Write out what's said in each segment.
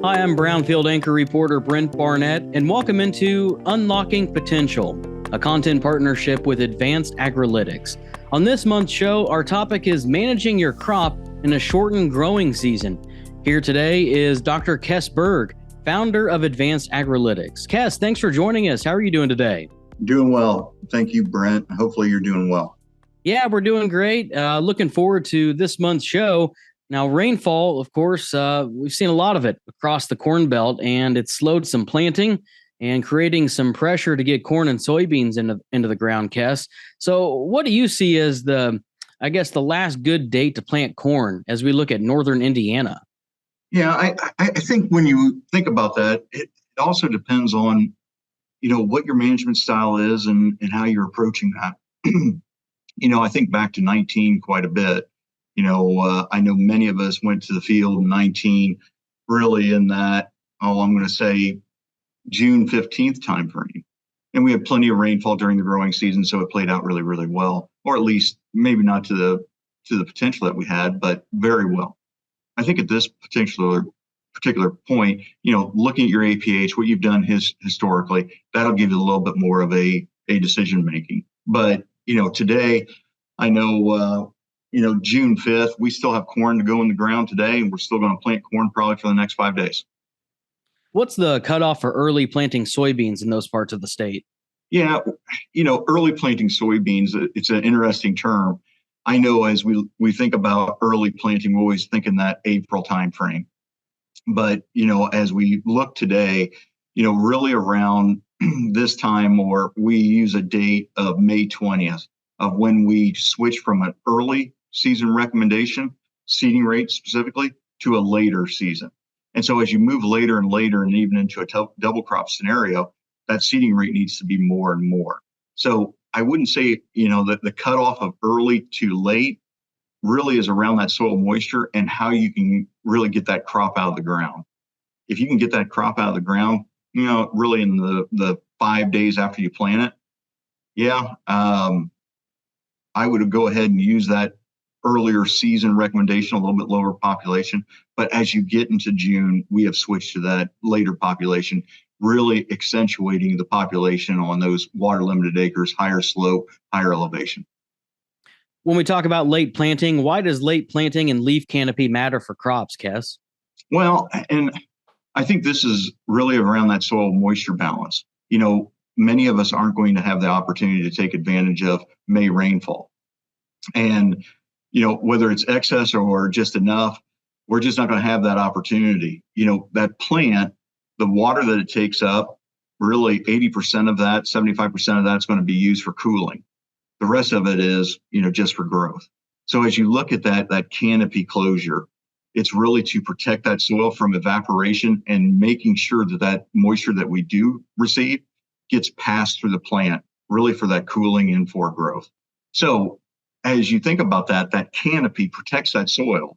Hi, I'm Brownfield anchor reporter Brent Barnett, and welcome into Unlocking Potential, a content partnership with Advanced Agrilytics. On this month's show, our topic is managing your crop in a shortened growing season. Here today is Dr. Kess Berg, founder of Advanced Agrilytics. Kess, thanks for joining us. How are you doing today? Doing well. Thank you, Brent. Hopefully you're doing well. Yeah, we're doing great. Looking forward to this month's show. Now, rainfall, of course, we've seen a lot of it across the Corn Belt, and it's slowed some planting and creating some pressure to get corn and soybeans into the ground, Kess. So what do you see as the last good date to plant corn as we look at northern Indiana? Yeah, I think when you think about that, it also depends on, what your management style is and how you're approaching that. I think back to 19 quite a bit. I know many of us went to the field in 19, really in that, I'm going to say June 15th timeframe. And we had plenty of rainfall during the growing season, so it played out really, really well, or at least maybe not to the potential that we had, but very well. I think at this particular point, looking at your APH, what you've done historically, that'll give you a little bit more of a decision making. But, today, I know, June 5th, we still have corn to go in the ground today, and we're still going to plant corn probably for the next 5 days. What's the cutoff for early planting soybeans in those parts of the state? Yeah, early planting soybeans, it's an interesting term. I know as we think about early planting, we always think in that April timeframe. But, as we look today, really around this time, or we use a date of May 20th of when we switch from an early season recommendation, seeding rate specifically, to a later season. And so as you move later and later and even into a double crop scenario, that seeding rate needs to be more and more. So I wouldn't say, that the cutoff of early to late really is around that soil moisture and how you can really get that crop out of the ground. If you can get that crop out of the ground, really in the 5 days after you plant it, I would go ahead and use that earlier season recommendation, a little bit lower population. But as you get into June, we have switched to that later population, really accentuating the population on those water limited acres, higher slope, higher elevation. When we talk about late planting, why does late planting and leaf canopy matter for crops, Kess? Well, and I think this is really around that soil moisture balance. Many of us aren't going to have the opportunity to take advantage of May rainfall. And, whether it's excess or just enough, we're just not going to have that opportunity. That plant, the water that it takes up, really 80% of that, 75% of that's going to be used for cooling. The rest of it is, just for growth. So as you look at that canopy closure, it's really to protect that soil from evaporation and making sure that moisture that we do receive gets passed through the plant, really for that cooling and for growth. So as you think about that canopy protects that soil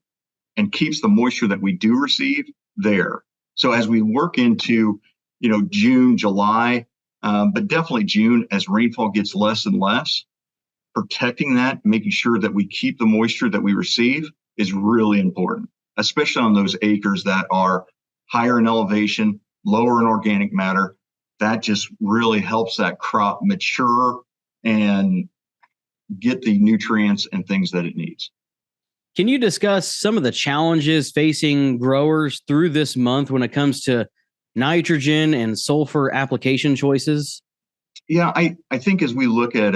and keeps the moisture that we do receive there. So as we work into, June, July, but definitely June, as rainfall gets less and less, protecting that, making sure that we keep the moisture that we receive is really important, especially on those acres that are higher in elevation, lower in organic matter. That just really helps that crop mature and get the nutrients and things that it needs. Can you discuss some of the challenges facing growers through this month when it comes to nitrogen and sulfur application choices? Yeah, I think as we look at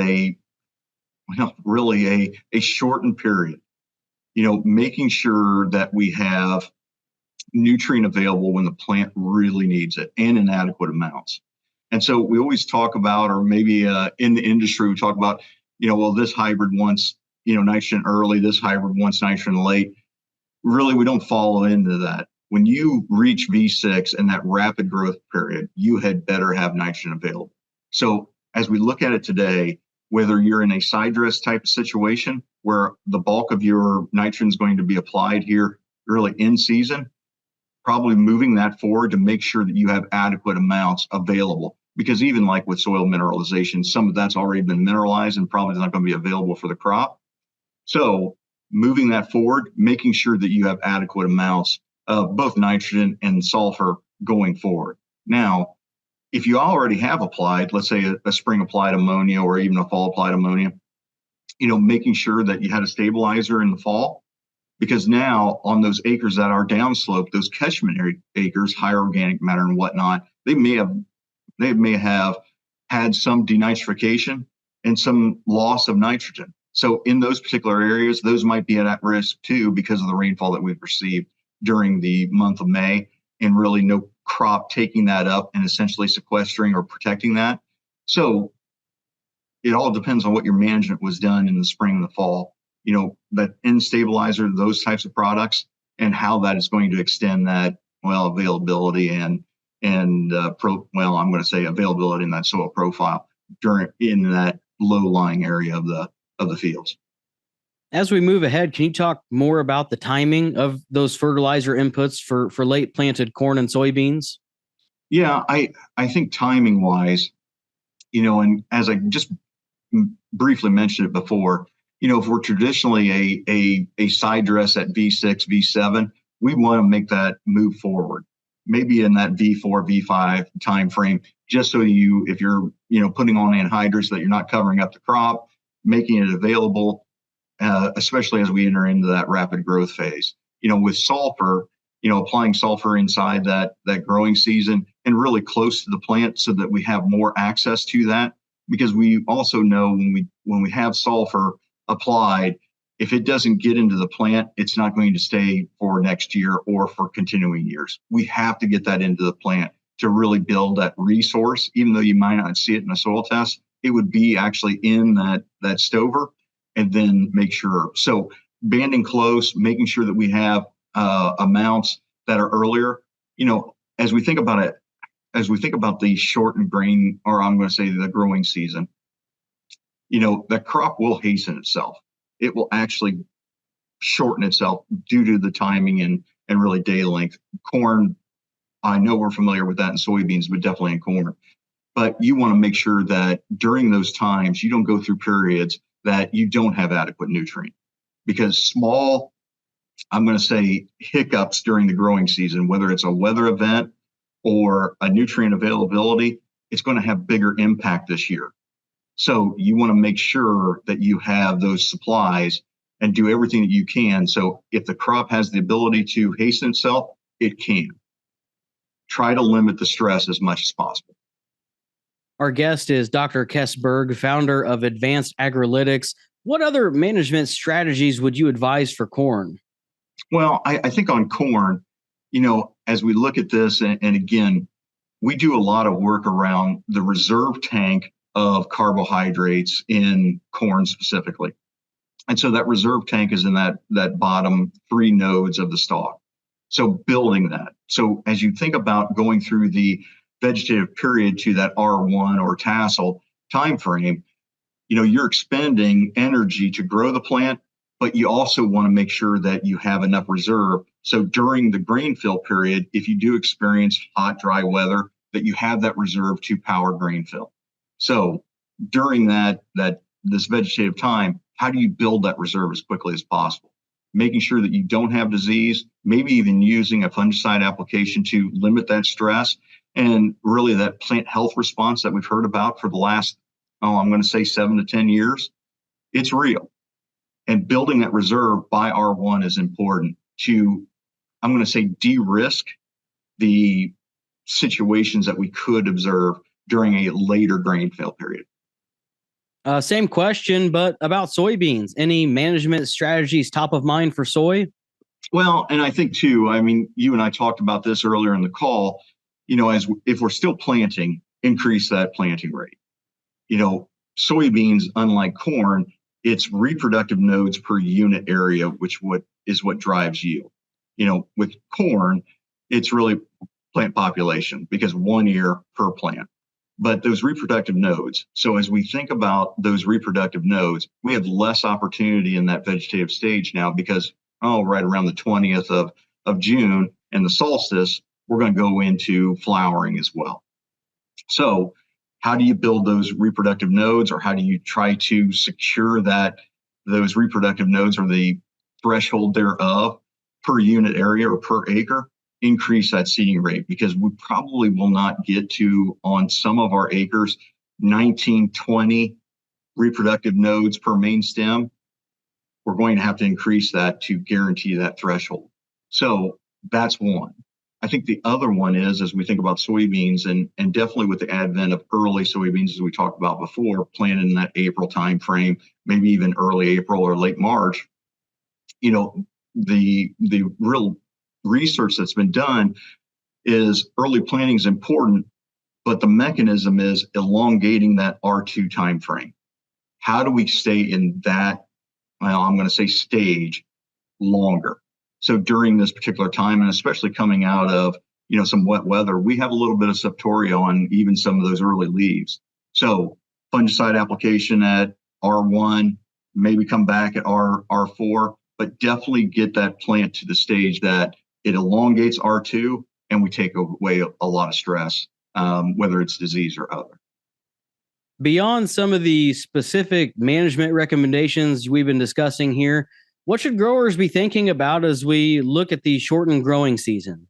really a shortened period, making sure that we have nutrient available when the plant really needs it and in adequate amounts. And so we always talk about, or maybe in the industry, we talk about, this hybrid wants, nitrogen early, this hybrid wants nitrogen late. Really, we don't fall into that. When you reach V6 and that rapid growth period, you had better have nitrogen available. So as we look at it today, whether you're in a side dress type of situation where the bulk of your nitrogen is going to be applied here early in season, probably moving that forward to make sure that you have adequate amounts available. Because even like with soil mineralization, some of that's already been mineralized and probably not going to be available for the crop. So moving that forward, making sure that you have adequate amounts both nitrogen and sulfur going forward. Now, if you already have applied, let's say a spring applied ammonia or even a fall applied ammonia, making sure that you had a stabilizer in the fall, because now on those acres that are downslope, those catchment acres, higher organic matter and whatnot, they may have had some denitrification and some loss of nitrogen. So in those particular areas, those might be at risk too because of the rainfall that we've received during the month of May, and really no crop taking that up and essentially sequestering or protecting that. So it all depends on what your management was done in the spring and the fall, that N stabilizer, those types of products, and how that is going to extend that, availability and I'm going to say availability in that soil profile in that low-lying area of the fields. As we move ahead, can you talk more about the timing of those fertilizer inputs for late planted corn and soybeans? Yeah, I think timing wise, and as I just briefly mentioned it before, if we're traditionally a side dress at V6, V7, we want to make that move forward, maybe in that V4, V5 timeframe, just so if you're putting on anhydrous, that you're not covering up the crop, making it available, especially as we enter into that rapid growth phase. With sulfur, applying sulfur inside that growing season and really close to the plant so that we have more access to that, because we also know when we have sulfur applied, if it doesn't get into the plant, it's not going to stay for next year or for continuing years. We have to get that into the plant to really build that resource. Even though you might not see it in a soil test, it would be actually in that stover, and then make sure. So banding close, making sure that we have amounts that are earlier. As we think about it, as we think about the shortened grain, or I'm going to say the growing season, the crop will hasten itself. It will actually shorten itself due to the timing and really day length. Corn, I know we're familiar with that in soybeans, but definitely in corn. But you want to make sure that during those times, you don't go through periods that you don't have adequate nutrient, because small, I'm going to say, hiccups during the growing season, whether it's a weather event or a nutrient availability, it's going to have bigger impact this year. So you want to make sure that you have those supplies and do everything that you can. So if the crop has the ability to hasten itself, it can. Try to limit the stress as much as possible. Our guest is Dr. Kess Berg, founder of Advanced Agrilytics. What other management strategies would you advise for corn? Well, I think on corn, as we look at this, and again, we do a lot of work around the reserve tank of carbohydrates in corn specifically. And so that reserve tank is in that bottom 3 nodes of the stalk. So building that. So as you think about going through the vegetative period to that R1 or tassel time frame, you're expending energy to grow the plant, but you also want to make sure that you have enough reserve. So during the grain fill period, if you do experience hot, dry weather, that you have that reserve to power grain fill. So during this vegetative time, how do you build that reserve as quickly as possible? Making sure that you don't have disease, maybe even using a fungicide application to limit that stress, and really that plant health response that we've heard about for the last, I'm going to say 7 to 10 years, it's real. And building that reserve by R1 is important to, I'm going to say, de-risk the situations that we could observe during a later grain fill period. Same question, but about soybeans. Any management strategies top of mind for soy? Well, and I think too, you and I talked about this earlier in the call, if we're still planting, increase that planting rate. Soybeans, unlike corn, it's reproductive nodes per unit area, which is what drives yield. With corn, it's really plant population, because 1 year per plant. But those reproductive nodes, so as we think about those reproductive nodes, we have less opportunity in that vegetative stage now, because right around the 20th of June and the solstice, we're going to go into flowering as well. So how do you build those reproductive nodes, or how do you try to secure that those reproductive nodes, or the threshold thereof, per unit area or per acre, increase that seeding rate, because we probably will not get to, on some of our acres, 19, 20 reproductive nodes per main stem. We're going to have to increase that to guarantee that threshold. So that's one. I think the other one is, as we think about soybeans, and definitely with the advent of early soybeans, as we talked about before, planted in that April timeframe, maybe even early April or late March, the real research that's been done is early planting is important, but the mechanism is elongating that R2 timeframe. How do we stay in that, I'm going to say, stage longer? So during this particular time, and especially coming out of some wet weather, we have a little bit of septoria on even some of those early leaves. So fungicide application at R1, maybe come back at R4, but definitely get that plant to the stage that it elongates R2 and we take away a lot of stress, whether it's disease or other. Beyond some of the specific management recommendations we've been discussing here, what should growers be thinking about as we look at the shortened growing season?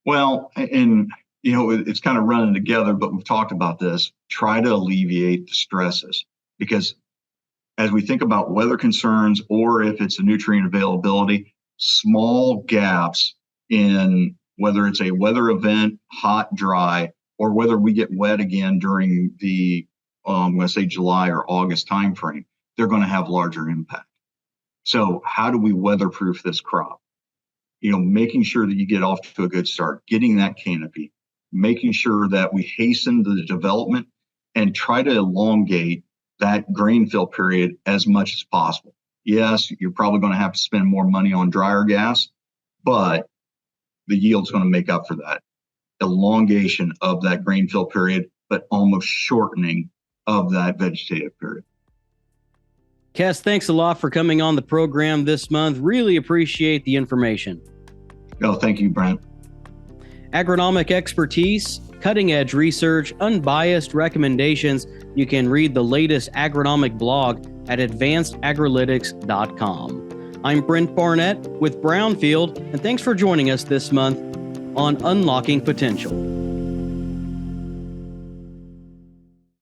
Well, and it's kind of running together, but we've talked about this. Try to alleviate the stresses, because as we think about weather concerns, or if it's a nutrient availability, small gaps in whether it's a weather event, hot, dry, or whether we get wet again during the, I'm going to say July or August timeframe, they're going to have larger impact. So how do we weatherproof this crop? Making sure that you get off to a good start, getting that canopy, making sure that we hasten the development and try to elongate that grain fill period as much as possible. Yes, you're probably going to have to spend more money on dryer gas, but the yield's going to make up for that. Elongation of that grain fill period, but almost shortening of that vegetative period. Kess, thanks a lot for coming on the program this month. Really appreciate the information. No, thank you, Brent. Agronomic expertise, cutting-edge research, unbiased recommendations. You can read the latest agronomic blog at advancedagrilytics.com. I'm Brent Barnett with Brownfield, and thanks for joining us this month on Unlocking Potential.